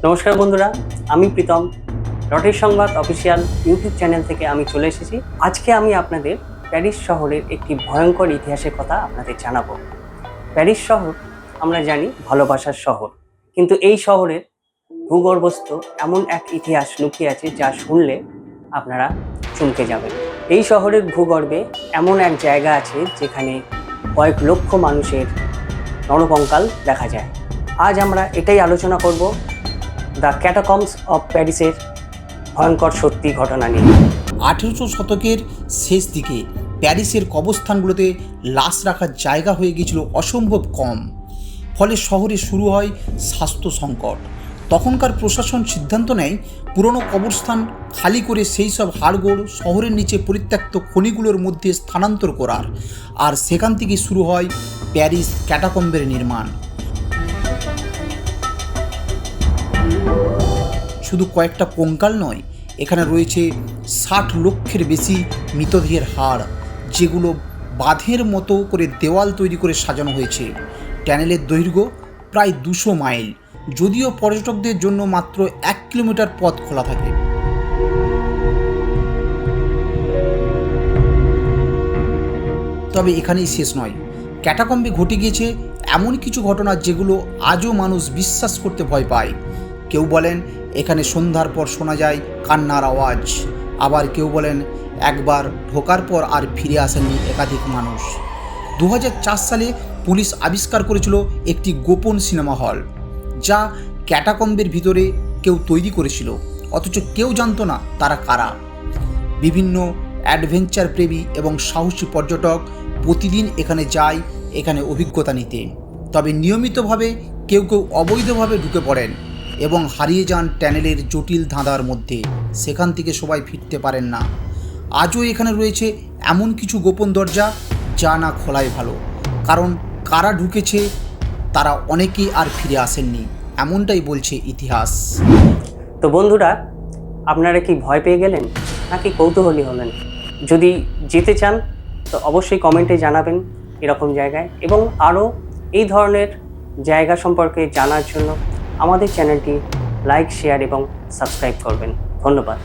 নমস্কার বন্ধুরা, আমি প্রীতম। রটের সংবাদ অফিসিয়াল ইউটিউব চ্যানেল থেকে আমি চলে এসেছি। আজকে আমি আপনাদের প্যারিস শহরের একটি ভয়ঙ্কর ইতিহাসের কথা আপনাদের জানাবো। প্যারিস শহর আমরা জানি ভালোবাসার শহর, কিন্তু এই শহরের ভূগর্ভস্থ এমন এক ইতিহাস লুকিয়ে আছে যা শুনলে আপনারা চমকে যাবেন। এই শহরের ভূগর্ভে এমন এক জায়গা আছে যেখানে কয়েক লক্ষ মানুষের নরকঙ্কাল দেখা যায়। আজ আমরা এটাই আলোচনা করব, দ্য ক্যাটাকম্বস অফ প্যারিসের ভয়ঙ্কর সত্যি ঘটনা নিয়ে। 1800 শতকের শেষ দিকে প্যারিসের কবরস্থানগুলোতে লাশ রাখার জায়গা হয়ে গিয়েছিল অসম্ভব কম। ফলে শহরে শুরু হয় স্বাস্থ্য সংকট। তখনকার প্রশাসন সিদ্ধান্ত নেয় পুরনো কবরস্থান খালি করে সেই সব হাড়গোড় শহরের নিচে পরিত্যক্ত খনিগুলোর মধ্যে স্থানান্তর করার, আর সেখান থেকে শুরু হয় প্যারিস ক্যাটাকম্বের নির্মাণ। শুধু কয়েকটা কঙ্কাল নয়, এখানে রয়েছে 60 লক্ষের বেশি মৃতদেহের হাড়, যেগুলো বাঁধের মতো করে দেওয়াল তৈরি করে সাজানো হয়েছে। টানেলের দৈর্ঘ্য প্রায় 200 মাইল, যদিও পর্যটকদের জন্য মাত্র 1 কিলোমিটার পথ খোলা থাকে। তবে এখানেই শেষ নয়। ক্যাটাকম্বে ঘটে গিয়েছে এমন কিছু ঘটনা যেগুলো আজও মানুষ বিশ্বাস করতে ভয় পায়। কেউ বলেন এখানে সন্ধ্যার পর শোনা যায় কান্নার আওয়াজ, আবার কেউ বলেন একবার ঢোকার পর আর ফিরে আসেননি একাধিক মানুষ। 2004 সালে পুলিশ আবিষ্কার করেছিল একটি গোপন সিনেমা হল, যা ক্যাটাকম্বের ভিতরে কেউ তৈরি করেছিল, অথচ কেউ জানতো না তারা কারা। বিভিন্ন অ্যাডভেঞ্চার প্রেমী এবং সাহসী পর্যটক প্রতিদিন এখানে যায় এখানে অভিজ্ঞতা নিতে। তবে নিয়মিতভাবে কেউ কেউ অবৈধভাবে ঢুকে পড়েন এবং হারিয়ে যান টানেলের জটিল ধাঁধার মধ্যে। সেখান থেকে সবাই ফিরতে পারেন না। আজও এখানে রয়েছে এমন কিছু গোপন দরজা যা না খোলাই ভালো, কারণ কারা ঢুকেছে তারা অনেকেই আর ফিরে আসেননি, এমনটাই বলছে ইতিহাস। তো বন্ধুরা, আপনারা কি ভয় পেয়ে গেলেন নাকি কৌতূহলী হলেন? যদি যেতে চান তো অবশ্যই কমেন্টে জানাবেন এরকম জায়গায়, এবং আরও এই ধরনের জায়গা সম্পর্কে জানার জন্য আমাদের চ্যানেলটি লাইক, শেয়ার এবং সাবস্ক্রাইব করবেন। ধন্যবাদ।